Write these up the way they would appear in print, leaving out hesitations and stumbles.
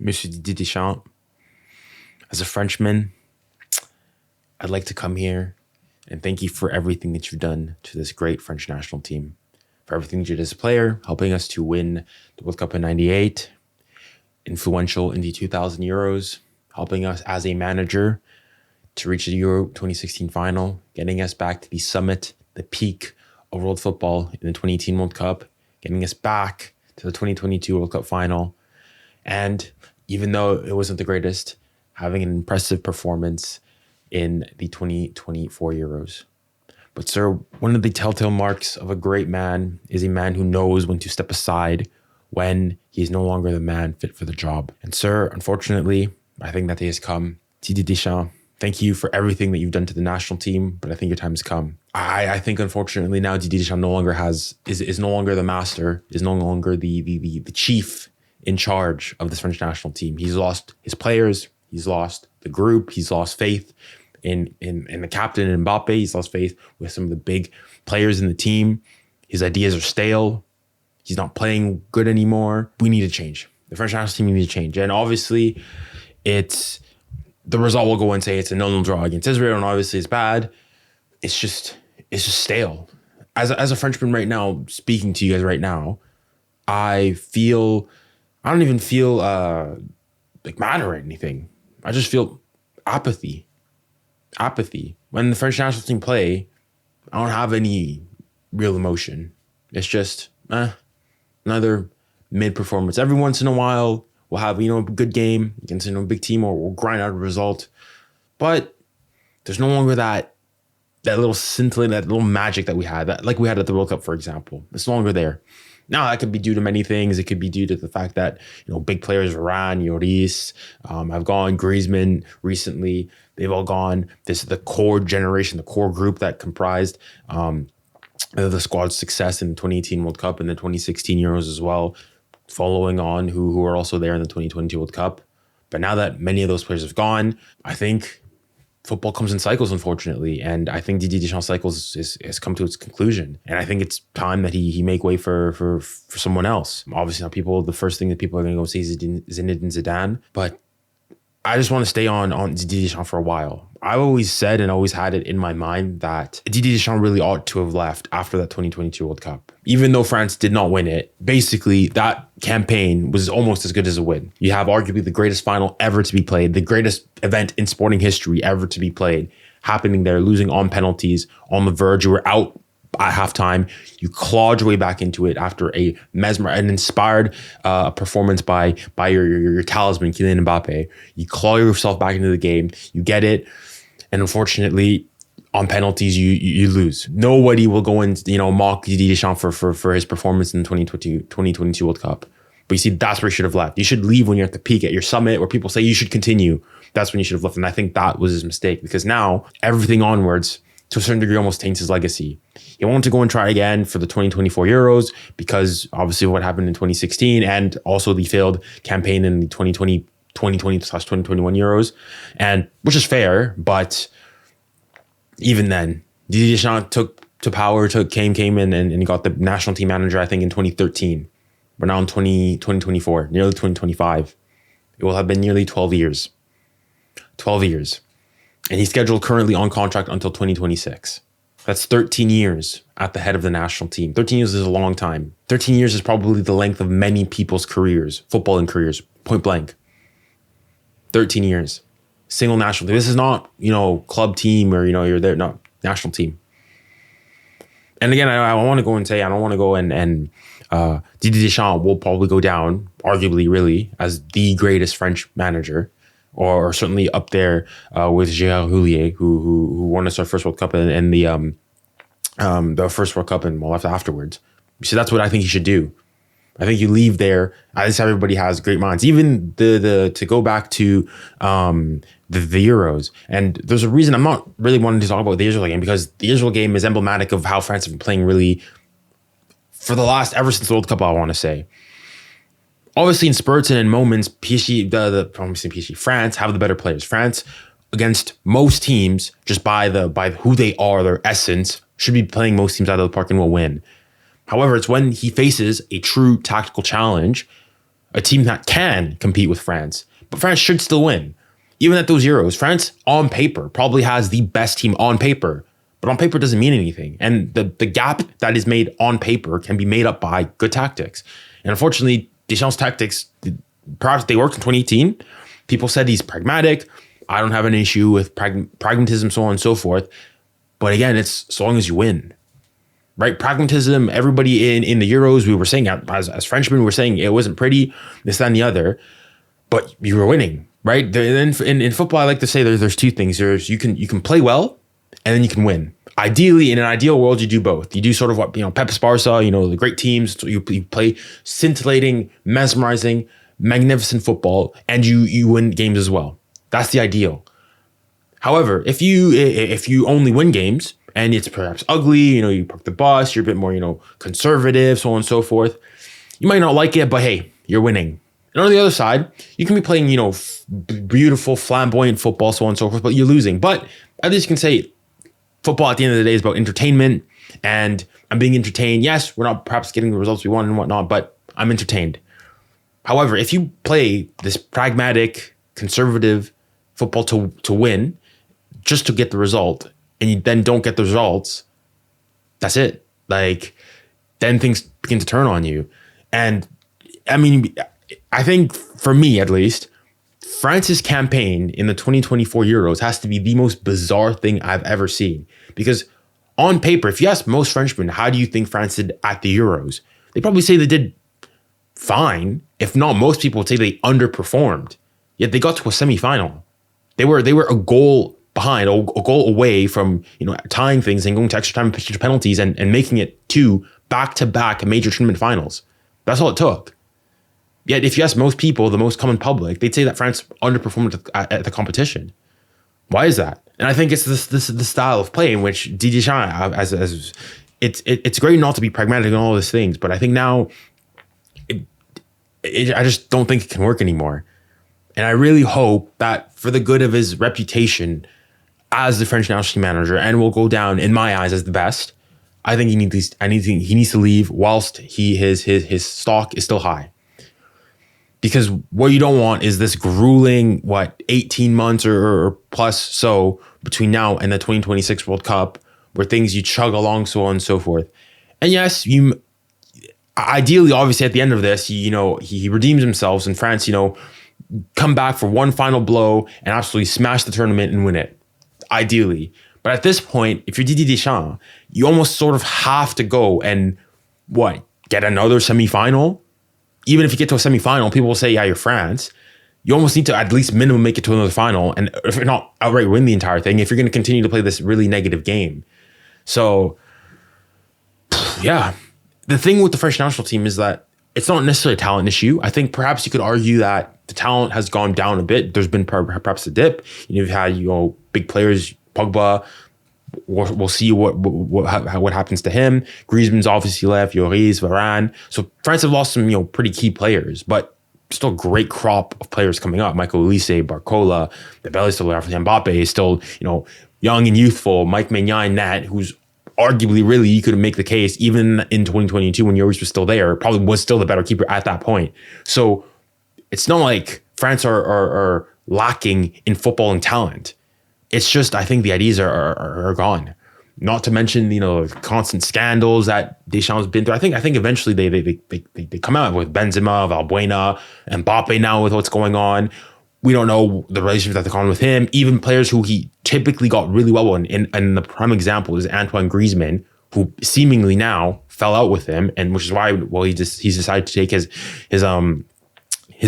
Monsieur Didier Deschamps, as a Frenchman, I'd like to come here and thank you for everything that you've done to this great French national team. For everything that you did as a player, helping us to win the World Cup in '98, influential in the 2000 Euros, helping us as a manager to reach the Euro 2016 final, getting us back to the summit, the peak of world football in the 2018 World Cup, getting us back to the 2022 World Cup final. And even though it wasn't the greatest, having an impressive performance in the 2024 Euros. But sir, one of the telltale marks of a great man is a man who knows when to step aside when he is no longer the man fit for the job. And sir, unfortunately, I think that day has come. Didier Deschamps, thank you for everything that you've done to the national team, but I think your time has come. I think unfortunately now Didier Deschamps no longer is no longer the master, is no longer the chief in charge of this French national team. He's lost his players, he's lost the group, he's lost faith in the captain in Mbappe, he's lost faith with some of the big players in the team. His ideas are stale. He's not playing good anymore. We need to change. The French national team needs to change. And obviously, it's the result will go and say it's a 0-0 draw against Israel, and obviously it's bad. It's just stale. As a Frenchman right now, speaking to you guys right now, I don't even feel like mad or anything. I just feel apathy. When the French national team play, I don't have any real emotion. It's just another mid performance. Every once in a while, we'll have a good game against a big team, or we'll grind out a result. But there's no longer that little scintillate, that little magic that we had, like we had at the World Cup, for example. It's no longer there. Now, that could be due to many things. It could be due to the fact that, big players, Varane, Lloris, have gone, Griezmann recently, they've all gone. This is the core generation, the core group that comprised the squad's success in the 2018 World Cup and the 2016 Euros as well, following on who are also there in the 2022 World Cup. But now that many of those players have gone, I think football comes in cycles, unfortunately. And I think Didier Deschamps' cycles has come to its conclusion. And I think it's time that he make way for someone else. Obviously, now the first thing that people are going to go say is Zinedine Zidane. But I just want to stay on Didier Deschamps for a while. I've always said and always had it in my mind that Didier Deschamps really ought to have left after that 2022 World Cup. Even though France did not win it, basically that campaign was almost as good as a win. You have arguably the greatest final ever to be played, the greatest event in sporting history ever to be played, happening there, losing on penalties, on the verge. You were out at halftime. You clawed your way back into it after an inspired performance by your talisman, Kylian Mbappe. You claw yourself back into the game. You get it. And unfortunately, on penalties, you lose. Nobody will go and mock Didier Deschamps for his performance in the 2022 World Cup. But you see, that's where you should have left. You should leave when you're at the peak, at your summit, where people say you should continue. That's when you should have left. And I think that was his mistake, because now everything onwards, to a certain degree, almost taints his legacy. He wanted to go and try again for the 2024 Euros because obviously what happened in 2016 and also the failed campaign in the 2020/2021 Euros, and which is fair, but even then, Didier Deschamps took to power, came in and he got the national team manager, I think, in 2013. We're now in 2024, nearly 2025. It will have been nearly 12 years. 12 years. And he's scheduled currently on contract until 2026. That's 13 years at the head of the national team. 13 years is a long time. 13 years is probably the length of many people's careers, footballing careers, point blank. 13 years. Single national team. This is not, club team or, you're there. No, national team. And again, I want to go and say, I don't want to go and Didier Deschamps will probably go down, arguably, really, as the greatest French manager, or certainly up there with 𝙎𝙬 𝙭, who won us our first World Cup and the first World Cup and afterwards. So that's what I think he should do. I think you leave there. At least everybody has great minds. Even to go back to the Euros. And there's a reason I'm not really wanting to talk about the Israel game, because the Israel game is emblematic of how France have been playing really ever since the World Cup, I want to say. Obviously, in spurts and in moments, France have the better players. France, against most teams, just by who they are, their essence, should be playing most teams out of the park and will win. However, it's when he faces a true tactical challenge a team that can compete with France, but France should still win. Even at those Euros, France on paper probably has the best team on paper, but on paper doesn't mean anything. And the gap that is made on paper can be made up by good tactics. And unfortunately, Deschamps' tactics, perhaps they worked in 2018. People said he's pragmatic. I don't have an issue with pragmatism, so on and so forth. But again, it's so long as you win. Right? Pragmatism, everybody in the Euros, we were saying, as Frenchmen, we were saying it wasn't pretty, this, that, and the other, but you were winning, right? Then in football, I like to say there's two things. There's you can play well, and then you can win. Ideally, in an ideal world, you do both. You do sort of what, Pep's Barca, the great teams, you play scintillating, mesmerizing, magnificent football, and you win games as well. That's the ideal. However, if you only win games, and it's perhaps ugly, you park the bus, you're a bit more, conservative, so on and so forth. You might not like it, but hey, you're winning. And on the other side, you can be playing, beautiful, flamboyant football, so on and so forth, but you're losing. But at least you can say football at the end of the day is about entertainment, and I'm being entertained. Yes, we're not perhaps getting the results we want and whatnot, but I'm entertained. However, if you play this pragmatic, conservative football to win, just to get the result, and you then don't get the results, that's it. Then things begin to turn on you. And I mean, I think for me, at least, France's campaign in the 2024 Euros has to be the most bizarre thing I've ever seen. Because on paper, if you ask most Frenchmen, how do you think France did at the Euros? They probably say they did fine. If not, most people would say they underperformed. Yet they got to a semifinal. They were a goal behind, a goal away from tying things and going to extra time and to penalties and making it to back-to-back major tournament finals. That's all it took. Yet if you ask most people, the most common public, they'd say that France underperformed at the competition. Why is that? And I think it's the style of play in which Didier Deschamps, as it's great not to be pragmatic and all these things, but I think now I just don't think it can work anymore. And I really hope that for the good of his reputation as the French national team manager, and will go down in my eyes as the best, I think he needs to leave whilst his stock is still high. Because what you don't want is this grueling, 18 months or plus so between now and the 2026 World Cup, where things you chug along, so on and so forth. And yes, ideally, obviously, at the end of this, he redeems himself, and France, come back for one final blow and absolutely smash the tournament and win it. Ideally. But at this point, if you're Didier Deschamps, you almost sort of have to go and get another semifinal? Even if you get to a semifinal, people will say, yeah, you're France. You almost need to at least minimum make it to another final. And if you're not outright win the entire thing, if you're going to continue to play this really negative game. So, yeah. The thing with the French national team is that it's not necessarily a talent issue. I think perhaps you could argue that the talent has gone down a bit. There's been perhaps a dip. You've had, big players, Pogba. We'll see what happens to him. Griezmann's obviously left. Lloris, Varane. So France have lost some, pretty key players, but still a great crop of players coming up. 𝙋𝙊𝘾𝘼𝙎𝙏, Barcola, the belly's still there. Mbappe is still, young and youthful. Mike Maignan in net, who's arguably, really, you could make the case, even in 2022 when Lloris was still there, probably was still the better keeper at that point. So it's not like France are lacking in footballing talent. It's just, I think the ideas are gone. Not to mention, constant scandals that Deschamps has been through. I think eventually they come out with Benzema, Valbuena, and Mbappe now with what's going on. We don't know the relationship that they're on with him. Even players who he typically got really well with. And the prime example is Antoine Griezmann, who seemingly now fell out with him, and which is why he's decided to take his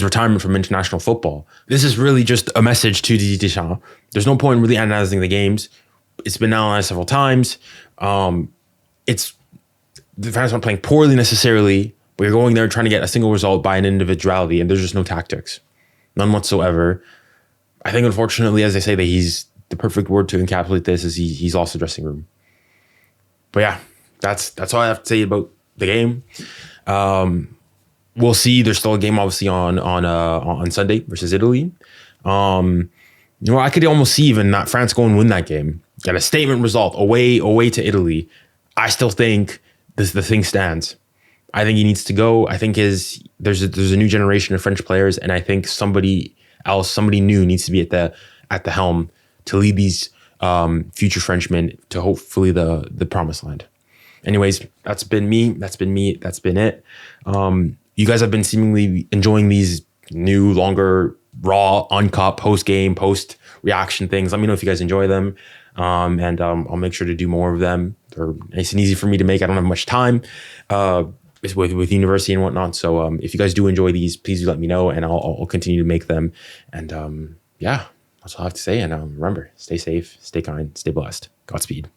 retirement from international football. This is really just a message to Didier Deschamps. There's no point in really analyzing the games. It's been analyzed several times. The fans aren't playing poorly necessarily, but you're going there trying to get a single result by an individuality, and there's just no tactics. None whatsoever. I think, unfortunately, as they say, that he's the perfect word to encapsulate this is he's lost the dressing room. But yeah, that's all I have to say about the game. We'll see. There's still a game, obviously, on Sunday versus Italy. I could almost see even that France go and win that game, get a statement result away to Italy. I still think the thing stands. I think he needs to go. I think there's a new generation of French players, and I think somebody new needs to be at the helm to lead these future Frenchmen to hopefully the promised land. Anyways, that's been me. That's been it. You guys have been seemingly enjoying these new, longer, raw, uncut post-game, post-reaction things. Let me know if you guys enjoy them. And I'll make sure to do more of them. They're nice and easy for me to make. I don't have much time with university and whatnot. So if you guys do enjoy these, please do let me know, and I'll continue to make them. And yeah, that's all I have to say. And remember, stay safe, stay kind, stay blessed. Godspeed.